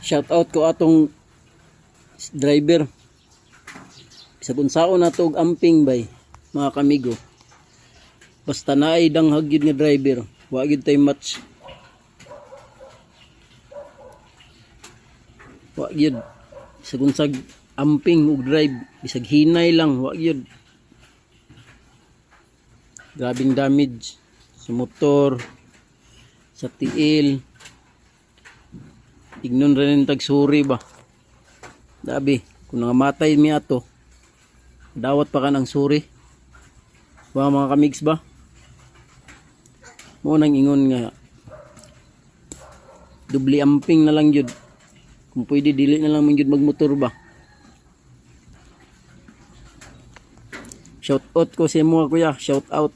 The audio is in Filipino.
Shout out ko atong driver. Sa bunsaon na to og amping bay, mga kamigo. Basta naay danghag yun nga driver, wa gyud tay match. Wa gyud sa bunsag amping ug drive, bisag hinay lang, wa gyud. Grabing damage sa motor, sa tiil. Ignon rin tagsuri ba. Dabi, kung nangamatay mi ato, dawat pa ka ng suri. Mga kamigs ba? Mo nang ingon nga dubli amping na lang yun. Kung pwede dili na lang man yun magmotor ba. Shout out ko sa mga kuya, shout out.